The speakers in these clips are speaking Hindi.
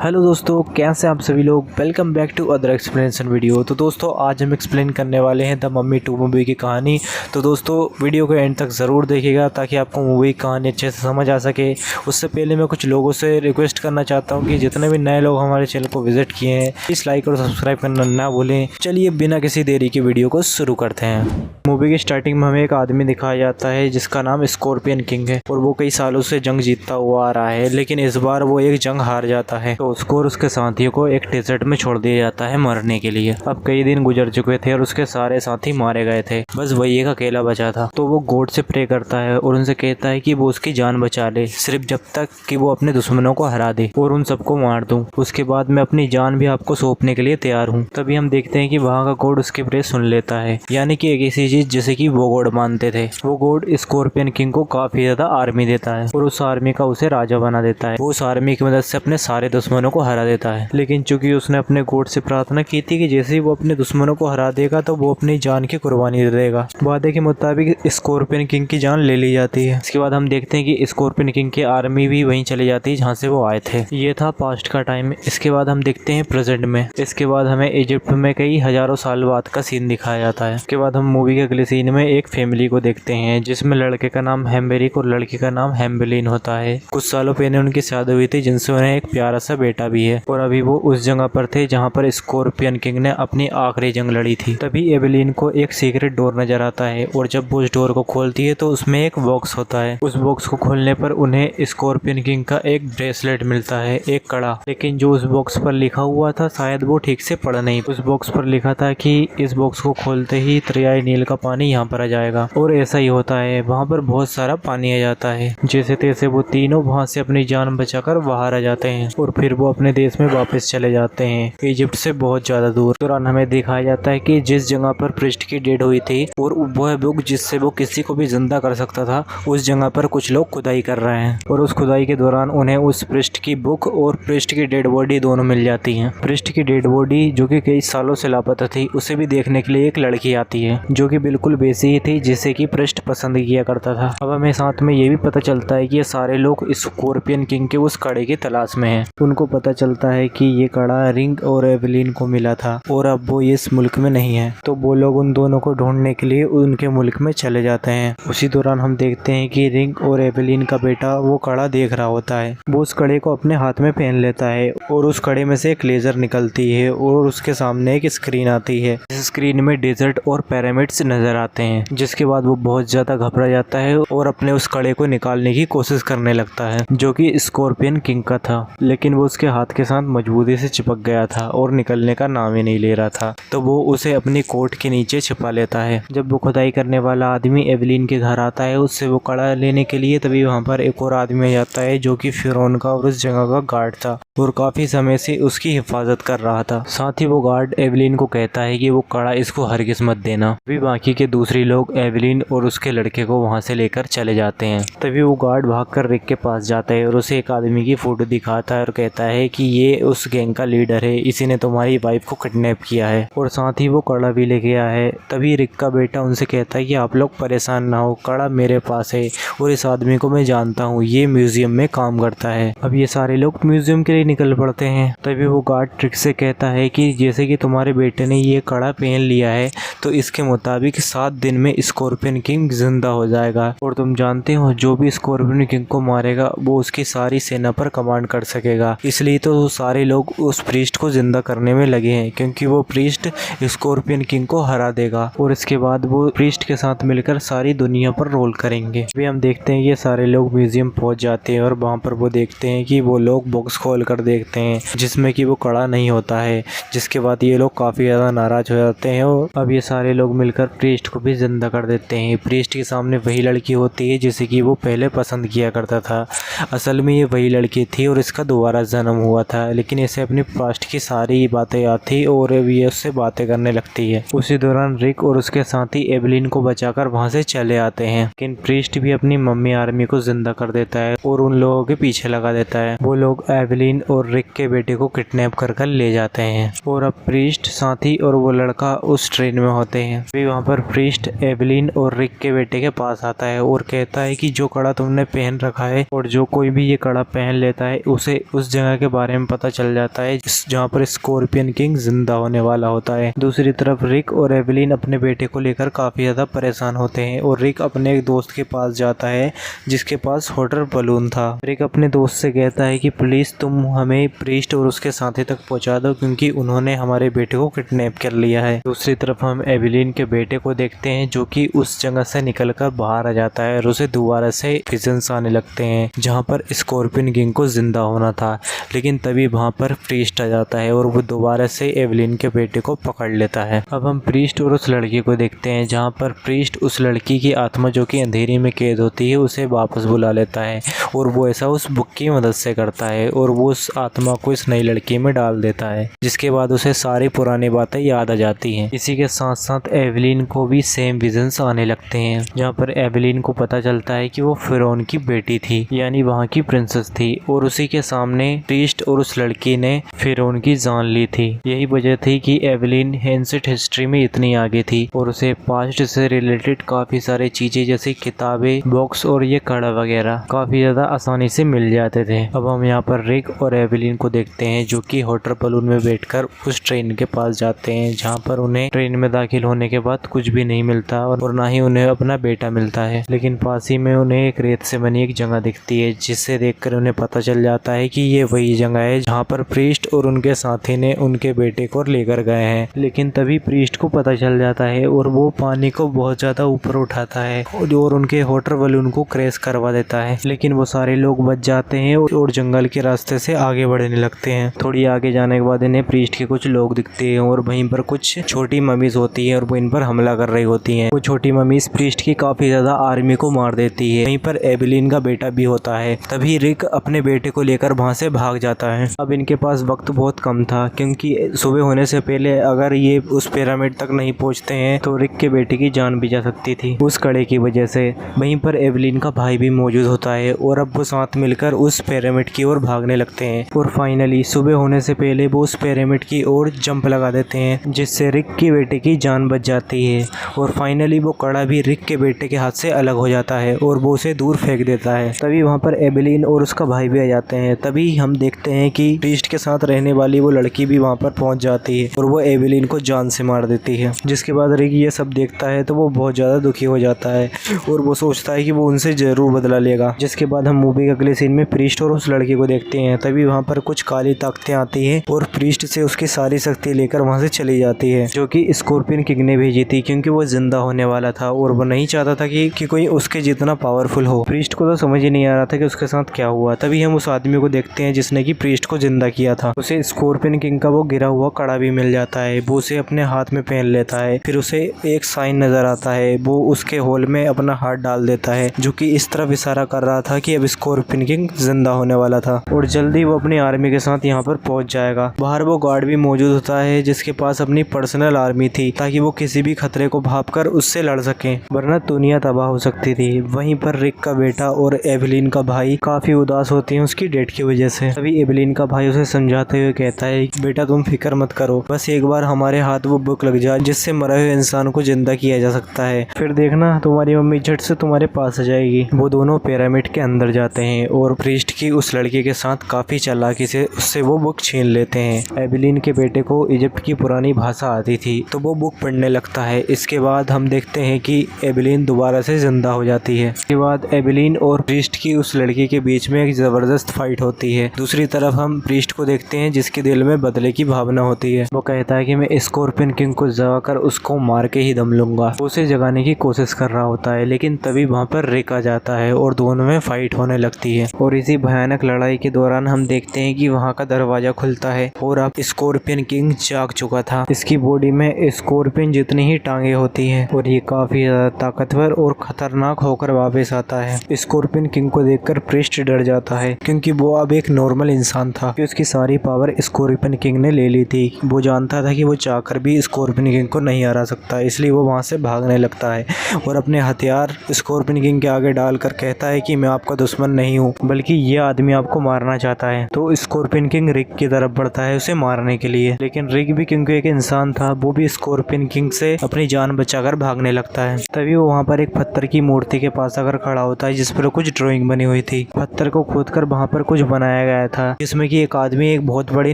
हेलो दोस्तों, कैसे आप सभी लोग। Welcome back to other explanation video. तो दोस्तों आज हम एक्सप्लेन करने वाले हैं द मम्मी 2 मूवी की कहानी। तो दोस्तों वीडियो को एंड तक ज़रूर देखिएगा ताकि आपको मूवी की कहानी अच्छे से समझ आ सके। उससे पहले मैं कुछ लोगों से रिक्वेस्ट करना चाहता हूँ कि जितने भी नए लोग हमारे चैनल को विजिट किए हैं प्लीज़ लाइक और सब्सक्राइब करना ना भूलें। चलिए बिना किसी देरी की वीडियो को शुरू करते हैं। मूवी की स्टार्टिंग में हमें एक आदमी दिखाया जाता है जिसका नाम स्कॉर्पियन किंग है और वो कई सालों से जंग जीतता हुआ आ रहा है, लेकिन इस बार वो एक जंग हार जाता है तो उसको और उसके साथियों को एक डेजर्ट में छोड़ दिया जाता है मरने के लिए। अब कई दिन गुजर चुके थे और उसके सारे साथी मारे गए थे, बस वही एक अकेला बचा था। तो वो गॉड से प्रे करता है और उनसे कहता है कि वो उसकी जान बचा ले, सिर्फ जब तक कि वो अपने दुश्मनों को हरा दे और उन सबको मार दूं। उसके बाद मैं अपनी जान भी आपको सौंपने के लिए तैयार हूँ। तभी हम देखते हैं कि वहाँ का गॉड उसकी प्रे सुन लेता है, यानी कि एक ऐसी चीज जैसे कि वो गॉड मानते थे। वो गॉड स्कॉर्पियन किंग को काफी ज्यादा आर्मी देता है और उस आर्मी का उसे राजा बना देता है। वो उस आर्मी की मदद से अपने सारे दुश्मनों को हरा देता है, लेकिन चूंकि उसने अपने गॉड से प्रार्थना की थी कि जैसे ही वो अपने दुश्मनों को हरा देगा तो वो अपनी जान की कुर्बानी दे देगा। वादे के मुताबिक स्कॉर्पियन किंग की जान ले ली जाती है। इसके बाद हम देखते हैं कि स्कॉर्पियन किंग की आर्मी भी वहीं चली जाती है जहाँ से वो आए थे। ये था पास्ट का टाइम। इसके बाद हम देखते हैं प्रेजेंट में। इसके बाद हमें इजिप्ट में कई हजारों साल बाद का सीन दिखाया जाता है। इसके बाद हम मूवी के अगले सीन में एक फैमिली को देखते हैं जिसमें लड़के का नाम हेम्बेरिक और लड़की का नाम हेम्बेलिन होता है। कुछ सालों पहले उनकी शादी हुई थी जिनसे उन्हें एक प्यारा सा बेटा भी है और अभी वो उस जगह पर थे जहाँ पर स्कॉर्पियन किंग ने अपनी आखिरी जंग लड़ी थी। तभी एवेलिन को एक सीक्रेट डोर नजर आता है और जब वो उस डोर को खोलती है तो उसमें एक बॉक्स होता है। उस बॉक्स को खोलने पर उन्हें स्कॉर्पियन किंग का एक ब्रेसलेट मिलता है, एक कड़ा। लेकिन जो उस बॉक्स पर लिखा हुआ था शायद वो ठीक से पढ़ नहीं। उस बॉक्स पर लिखा था कि इस बॉक्स को खोलते ही दरियाई नील का पानी यहाँ पर आ जाएगा और ऐसा ही होता है। वहाँ पर बहुत सारा पानी आ जाता है। जैसे तैसे वो तीनों वहाँ से अपनी जान बचाकर बाहर आ जाते हैं और फिर वो अपने देश में वापस चले जाते हैं, इजिप्ट से बहुत ज्यादा दूर। दौरान हमें दिखाया जाता है कि जिस जगह पर प्रिस्ट की डेड हुई थी और वह बुक जिससे वो किसी को भी जिंदा कर सकता था, उस जगह पर कुछ लोग खुदाई कर रहे हैं और उस खुदाई के दौरान उन्हें उस प्रिस्ट की बुक और प्रिस्ट की डेड बॉडी दोनों मिल जाती हैं। प्रिस्ट की डेड बॉडी जो कि कई सालों से लापता थी, उसे भी देखने के लिए एक लड़की आती है जो कि बिल्कुल वैसी ही थी जिसे कि प्रिस्ट पसंद किया करता था। अब हमें साथ में ये भी पता चलता है कि ये सारे लोग स्कॉर्पियन किंग के उस कड़े की तलाश में हैं। उनको पता चलता है कि ये कड़ा रिंग और एवेलिन को मिला था और अब वो इस मुल्क में नहीं है, तो वो लोग उन दोनों को ढूंढने के लिए उनके मुल्क में चले जाते हैं। उसी दौरान हम देखते हैं कि रिंग और एवेलिन का बेटा वो कड़ा देख रहा होता है। वो उस कड़े को अपने हाथ में पहन लेता है और उस कड़े में से एक लेजर निकलती है और उसके सामने एक स्क्रीन आती है। इस स्क्रीन में डेजर्ट और पिरामिड्स नजर आते हैं, जिसके बाद वो बहुत ज्यादा घबरा जाता है और अपने उस कड़े को निकालने की कोशिश करने लगता है जो कि स्कॉर्पियन किंग का था, लेकिन वो उसके हाथ के साथ मजबूती से चिपक गया था और निकलने का नाम ही नहीं ले रहा था। तो वो उसे अपनी कोट के नीचे छिपा लेता है। जब वो खुदाई करने वाला आदमी एवेलिन के घर आता है उससे वो कड़ा लेने के लिए, तभी वहाँ पर एक और आदमी आ जाता है जो कि फिरौन का और उस जगह का गार्ड था और काफी समय से उसकी हिफाजत कर रहा था। साथ ही वो गार्ड एवेलिन को कहता है कि वो कड़ा इसको हरगिज़ मत देना। अभी बाकी के दूसरे लोग एवेलिन और उसके लड़के को वहाँ से लेकर चले जाते हैं। तभी वो गार्ड भागकर रिक के पास जाता है और उसे एक आदमी की फोटो दिखाता है और कहता है कि ये उस गैंग का लीडर है, इसी ने तुम्हारी वाइफ को किडनैप किया है और साथ ही वो कड़ा भी लेके आया है। तभी रिक का बेटा उनसे कहता है कि आप लोग परेशान ना हो, कड़ा मेरे पास है और इस आदमी को मैं जानता हूँ, ये म्यूजियम में काम करता है। अब ये सारे लोग म्यूजियम के लिए निकल पड़ते हैं। तभी वो गार्ड ट्रिक से कहता है कि जैसे कि तुम्हारे बेटे ने ये कड़ा पहन लिया है तो इसके मुताबिक 7 दिन में स्कॉर्पियन किंग जिंदा हो जाएगा और तुम जानते हो जो भी स्कॉर्पियन किंग को मारेगा वो उसकी सारी सेना पर कमांड कर सकेगा। इसलिए तो सारे लोग उस प्रीस्ट को जिंदा करने में लगे हैं क्योंकि वो प्रीस्ट स्कॉर्पियन किंग को हरा देगा और इसके बाद वो प्रीस्ट के साथ मिलकर सारी दुनिया पर रोल करेंगे। अभी हम देखते हैं ये सारे लोग म्यूजियम पहुंच जाते हैं और वहाँ पर वो देखते हैं कि वो लोग बॉक्स खोल कर देखते हैं जिसमें कि वो कड़ा नहीं होता है, जिसके बाद ये लोग काफी ज्यादा नाराज हो जाते हैं और अब ये सारे लोग मिलकर प्रीस्ट को भी जिंदा कर देते हैं। प्रीस्ट के सामने वही लड़की होती है जिसे कि वो पहले पसंद किया करता था। असल में ये वही लड़की थी और इसका दोबारा जन्म हुआ था, लेकिन इसे अपनी पास्ट की सारी बातें याद थी और ये उससे बातें करने लगती है। उसी दौरान रिक और उसके साथी एवेलिन को बचाकर वहाँ से चले आते हैं, लेकिन प्रीस्ट भी अपनी मम्मी आर्मी को जिंदा कर देता है और उन लोगों के पीछे लगा देता है। वो लोग एवेलिन एवेलिन और रिक के बेटे को किडनैप कर ले जाते हैं और अब प्रीस्ट, साथी और वो लड़का उस ट्रेन में होते हैं। फिर वहाँ पर प्रीस्ट एवेलिन और रिक के बेटे के पास आता है और कहता है कि जो कड़ा तुमने पहन रखा है और जो कोई भी ये कड़ा पहन लेता है उसे उस जगह के बारे में पता चल जाता है जहाँ पर स्कॉर्पियन किंग जिंदा होने वाला होता है। दूसरी तरफ रिक और एवेलिन अपने बेटे को लेकर काफी ज्यादा परेशान होते हैं और रिक अपने एक दोस्त के पास जाता है जिसके पास हॉटर बलून था। रिक अपने दोस्त से कहता है कि प्लीज तुम हमें प्रीस्ट और उसके साथी तक पहुंचा दो क्योंकि उन्होंने हमारे बेटे को किडनैप कर लिया है। दूसरी तरफ हम एवेलिन के बेटे को देखते हैं जो कि उस जगह से निकलकर बाहर आ जाता है और उसे दोबारा से विजन्स आने लगते हैं जहाँ पर स्कॉर्पियन किंग को जिंदा होना था। लेकिन तभी वहाँ पर प्रीस्ट आ जाता है और वो दोबारा से एवेलिन के बेटे को पकड़ लेता है। अब हम प्रीस्ट और उस लड़की को देखते हैं जहाँ पर प्रीस्ट उस लड़की की आत्मा जो कि अंधेरी में कैद होती है उसे वापस बुला लेता है और वो ऐसा उस बुक की मदद से करता है और वो उस आत्मा को इस नई लड़की में डाल देता है जिसके बाद उसे सारी पुरानी बातें याद आ जाती हैं। इसी के साथ साथ एवेलिन को भी सेम विजन्स आने लगते हैं जहाँ पर एवेलिन को पता चलता है कि वो फिरौन की बेटी थी यानी वहाँ की प्रिंसेस थी और उसी के सामने प्रीस्ट और उस लड़की ने फिरौन की जान ली थी। यही वजह थी कि एवेलिन एंशिएंट हिस्ट्री में इतनी आगे थी और उसे पास्ट से रिलेटेड काफी सारे चीजें जैसे किताबें, बॉक्स और ये कड़ा वगैरह काफी ज्यादा आसानी से मिल जाते थे। अब हम यहाँ पर रिक और एवेलिन को देखते हैं जो कि हॉटर बलून में बैठकर उस ट्रेन के पास जाते हैं जहाँ पर उन्हें ट्रेन में दाखिल होने के बाद कुछ भी नहीं मिलता और ना ही उन्हें अपना बेटा मिलता है। लेकिन पास ही में उन्हें एक रेत से बनी एक जगह दिखती है जिससे देखकर उन्हें पता चल जाता है कि ये वही जगह है जहाँ पर प्रीस्ट और उनके साथी ने उनके बेटे को लेकर गए हैं। लेकिन तभी प्रीस्ट को पता चल जाता है और वो पानी को बहुत ज्यादा ऊपर उठाता है और उनके हॉटर बलून को क्रैश करवा देता है। लेकिन वो सारे लोग बच जाते हैं और जंगल के रास्ते से आगे बढ़ने लगते हैं। थोड़ी आगे जाने के बाद इन्हें प्रीस्ट के कुछ लोग दिखते हैं और वहीं पर कुछ छोटी मम्मीज होती है और वो इन पर हमला कर रही होती हैं। वो छोटी मम्मीज प्रीस्ट की काफी ज्यादा आर्मी को मार देती है। वहीं पर एवेलिन का बेटा भी होता है। तभी रिक अपने बेटे को लेकर वहां से भाग जाता है। अब इनके पास वक्त बहुत कम था क्योंकि सुबह होने से पहले अगर ये उस पिरामिड तक नहीं पहुंचते हैं तो रिक के बेटे की जान भी जा सकती थी उस कड़े की वजह से। वहीं पर एवेलिन का भाई भी मौजूद होता है और अब वो साथ मिलकर उस पिरामिड की ओर भागने लगते हैं और फाइनली सुबह होने से पहले वो उस पिरामिड की ओर जंप लगा देते हैं जिससे रिक के बेटे की जान बच जाती है और फाइनली वो कड़ा भी रिक के बेटे के हाथ से अलग हो जाता है और वो उसे दूर फेंक देता है। तभी वहाँ पर एवेलिन और उसका भाई भी आ जाते हैं। तभी हम देखते हैं कि प्रीस्ट के साथ रहने वाली वो लड़की भी वहाँ पर पहुँच जाती है और वो एवेलिन को जान से मार देती है। जिसके बाद रिक ये सब देखता है तो वो बहुत ज़्यादा दुखी हो जाता है और वो सोचता है कि वो उनसे जरूर बदला लेगा। जिसके बाद हम मूवी के अगले सीन में प्रीस्ट और उस लड़की को देखते हैं। तभी वहाँ पर कुछ काली ताकतें आती हैं और प्रीस्ट से उसकी सारी शक्ति लेकर वहाँ से चली जाती है जो कि स्कॉर्पियन किंग ने भेजी थी क्योंकि वो जिंदा होने वाला था और वो नहीं चाहता था कि कोई उसके जितना पावरफुल हो। प्रीस्ट को तो समझ ही नहीं आ रहा था कि उसके साथ क्या हुआ। तभी हम उस आदमी को देखते हैं जिसने कि प्रीस्ट को जिंदा किया था। उसे स्कॉर्पियन किंग का वो गिरा हुआ कड़ा भी मिल जाता है। वो उसे अपने हाथ में पहन लेता है। फिर उसे एक साइन नजर आता है। वो उसके होल में अपना हाथ डाल देता है जो कि इस तरफ इशारा कर रहा था कि अब स्कॉर्पियन किंग जिंदा होने वाला था और जल्दी वो अपनी आर्मी के साथ यहाँ पर पहुंच जाएगा। बाहर वो गार्ड भी मौजूद होता है जिसके पास अपनी पर्सनल आर्मी थी ताकि वो किसी भी खतरे को भांपकर उससे लड़ सके वरना दुनिया तबाह हो सकती थी। वहीं पर रिक का बेटा और एवेलिन का भाई काफी उदास होते हैं उसकी डेथ की वजह से। तभी एवेलिन का भाई उसे समझाते हुए कहता है बेटा तुम फिक्र मत करो, बस एक बार हमारे हाथ वो बुक लग जाए जिससे मरे हुए इंसान को जिंदा किया जा सकता है, फिर देखना तुम्हारी मम्मी झट से तुम्हारे पास आ जाएगी। वो दोनों पिरामिड के अंदर जाते हैं और प्रीस्ट की उस लड़के के साथ काफी चालाकी से उससे वो बुक छीन लेते हैं। एवेलिन के बेटे को इजिप्ट की पुरानी भाषा आती थी तो वो बुक पढ़ने लगता है। इसके बाद हम देखते हैं कि एवेलिन दोबारा से जिंदा हो जाती है। इसके बाद एवेलिन और प्रीस्ट की उस लड़की के बीच में एक जबरदस्त फाइट होती है। दूसरी तरफ हम प्रीस्ट को देखते हैं जिसके दिल में बदले की भावना होती है। वो कहता है कि मैं स्कॉर्पियन किंग को जगाकर उसको मार के ही दम लूंगा। उसे जगाने की कोशिश कर रहा होता है लेकिन तभी वहाँ पर रिक आ जाता है और दोनों में फाइट होने लगती है और इसी भयानक लड़ाई के दौरान हम देखते हैं कि वहाँ का दरवाजा खुलता है और अब स्कॉर्पियन किंग जाग चुका था। इसकी बॉडी में स्कॉर्पियन जितनी ही टांगे होती हैं और ये काफी ज्यादा ताकतवर और खतरनाक होकर वापस आता है। स्कॉर्पियन किंग को देखकर प्रीस्ट डर जाता है क्योंकि वो अब एक नॉर्मल इंसान था कि उसकी सारी पावर स्कॉर्पियन किंग ने ले ली थी। वो जानता था कि वो चाहकर भी स्कॉर्पियन किंग को नहीं हरा सकता, इसलिए वो वहाँ से भागने लगता है और अपने हथियार स्कॉर्पियन किंग के आगे डालकर कहता है कि मैं आपका दुश्मन नहीं हूँ बल्कि ये आदमी आपको मारना चाहता है। तो स्कॉर्पियन किंग रिक की तरफ बढ़ता है उसे मारने के लिए, लेकिन रिक भी क्योंकि एक इंसान था, वो भी स्कॉर्पियन किंग से अपनी जान बचाकर भागने लगता है। तभी वो वहाँ पर एक पत्थर की मूर्ति के पास आकर खड़ा होता है जिस पर कुछ ड्राइंग बनी हुई थी। पत्थर को खोदकर वहाँ पर कुछ बनाया गया था जिसमें कि एक आदमी एक बहुत बड़ी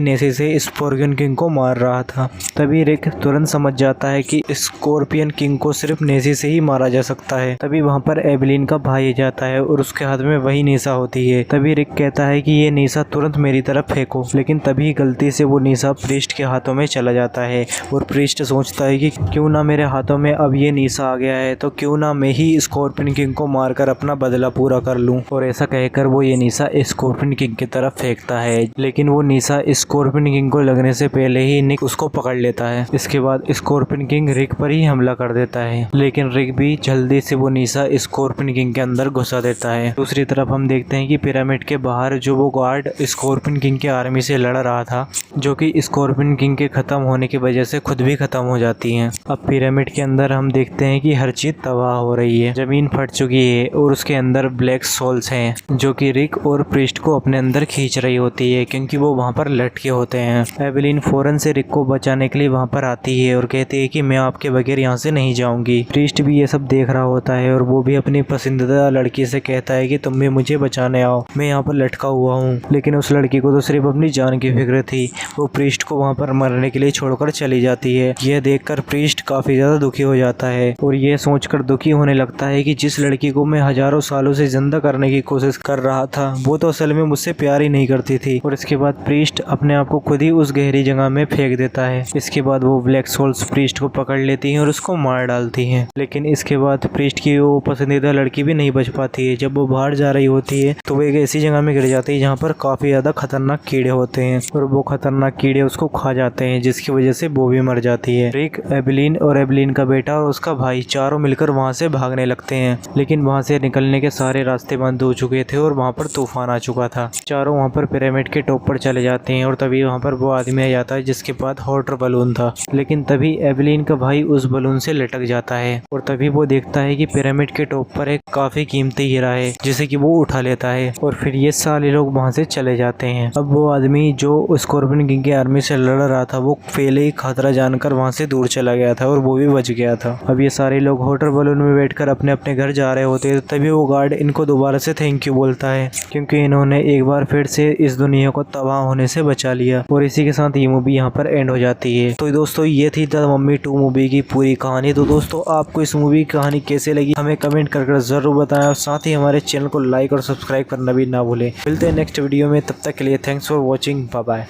नेज़े से स्कॉर्पियन किंग को मार रहा था। तभी रिक तुरंत समझ जाता है कि स्कॉर्पियन किंग को सिर्फ नेज़े से ही मारा जा सकता है। तभी वहाँ पर एवेलिन का भाई जाता है और उसके हाथ में वही नेज़ा होती है। तभी रिक कहता है कि ये नेज़ा तुरंत मेरी तरफ फेंको, लेकिन तभी गलती से वो नेज़ा प्रीस्ट के हाथों में चला जाता है और प्रीस्ट सोचता है कि क्यों ना मेरे हाथों में अब ये नेज़ा आ गया है तो क्यों ना मैं ही स्कॉर्पियन किंग को मारकर अपना बदला पूरा कर लूं। और ऐसा कहकर वो ये नेज़ा स्कॉर्पियन किंग की तरफ फेंकता है, लेकिन वो नेज़ा स्कॉर्पियन किंग को लगने से पहले ही निक उसको पकड़ लेता है। इसके बाद स्कॉर्पियन किंग रिक पर ही हमला कर देता है, लेकिन रिक भी जल्दी से वो नेज़ा स्कॉर्पियन किंग के अंदर घुसा देता है। दूसरी तरफ हम देखते हैं कि पिरामिड के बाहर जो वो गार्ड स्कॉर्पियन किंग की आर्मी से लड़ रहा था, जो कि स्कॉर्पियन किंग के खत्म होने की वजह से खुद भी खत्म हो जाती हैं। अब पिरामिड के अंदर हम देखते हैं कि हर चीज तबाह हो रही है, जमीन फट चुकी है और उसके अंदर ब्लैक सोल्स हैं जो कि रिक और प्रीस्ट को अपने अंदर खींच रही होती है क्योंकि वो वहाँ पर लटके होते हैं। एवेलिन फौरन से रिक को बचाने के लिए वहाँ पर आती है और कहती है कि मैं आपके बगैर यहाँ से नहीं जाऊंगी। प्रीस्ट भी ये सब देख रहा होता है और वो भी अपनी पसंदीदा लड़की से कहता है कि तुम भी मुझे बचाने आओ, मैं यहाँ पर लटका हुआ हूँ। लेकिन उस लड़की को तो सिर्फ अपनी जान की फिक्र थी, वो प्रीस्ट को वहाँ पर मरने के लिए छोड़कर चली जाती है। यह देखकर प्रीस्ट काफी ज्यादा दुखी हो जाता है और ये सोचकर दुखी होने लगता है कि जिस लड़की को मैं हजारों सालों से जिंदा करने की कोशिश कर रहा था वो तो असल में मुझसे प्यार ही नहीं करती थी। और इसके बाद प्रीस्ट अपने आप को खुद ही उस गहरी जगह में फेंक देता है। इसके बाद वो ब्लैक सोल्स प्रीस्ट को पकड़ लेती हैं और उसको मार डालती हैं। लेकिन इसके बाद प्रीस्ट की वो पसंदीदा लड़की भी नहीं बच पाती है। जब वो बाहर जा रही होती है तो वो एक ऐसी जगह में गिर जाती है जहाँ पर काफी ज्यादा खतरनाक कीड़े होते हैं और वो खतरनाक कीड़े उसको खा जाते हैं, जिसकी वजह से वो भी मर जाती है। रिक, एवेलिन और एवेलिन का बेटा और उसका भाई चारों मिलकर वहाँ से भागने लगते हैं, लेकिन वहाँ से निकलने के सारे रास्ते बंद हो चुके थे और वहाँ पर तूफान आ चुका था। चारों वहाँ पर पिरामिड के टॉप पर चले जाते हैं और तभी वहाँ पर वो आदमी आ जाता है जिसके पास हॉट बलून था। लेकिन तभी एवेलिन का भाई उस बलून से लटक जाता है और तभी वो देखता है कि पिरामिड के टॉप पर एक काफी कीमती हीरा है जिसे कि वो उठा लेता है और फिर ये सारे लोग वहाँ से चले जाते हैं। अब वो आदमी जो स्कॉर्पियन किंग की आर्मी से लड़ रहा था वो पहले ही खतरा जानकर वहाँ से दूर चला गया था और वो भी बच गया था। अब ये सारे लोग हॉटर बलून में बैठकर अपने अपने घर जा रहे होते हैं, तभी वो गार्ड इनको दोबारा से थैंक यू बोलता है क्योंकि इन्होंने एक बार फिर से इस दुनिया को तबाह होने से बचा लिया। और इसी के साथ ये मूवी यहाँ पर एंड हो जाती है। तो दोस्तों ये थी द मम्मी 2 मूवी की पूरी कहानी। तो दोस्तों आपको इस मूवी की कहानी कैसे लगी हमें कमेंट कर जरूर बताएं और साथ ही हमारे चैनल को लाइक और सब्सक्राइब करना भी ना भूलें। मिलते हैं नेक्स्ट वीडियो में, तब तक के लिए thanks for watching, bye bye.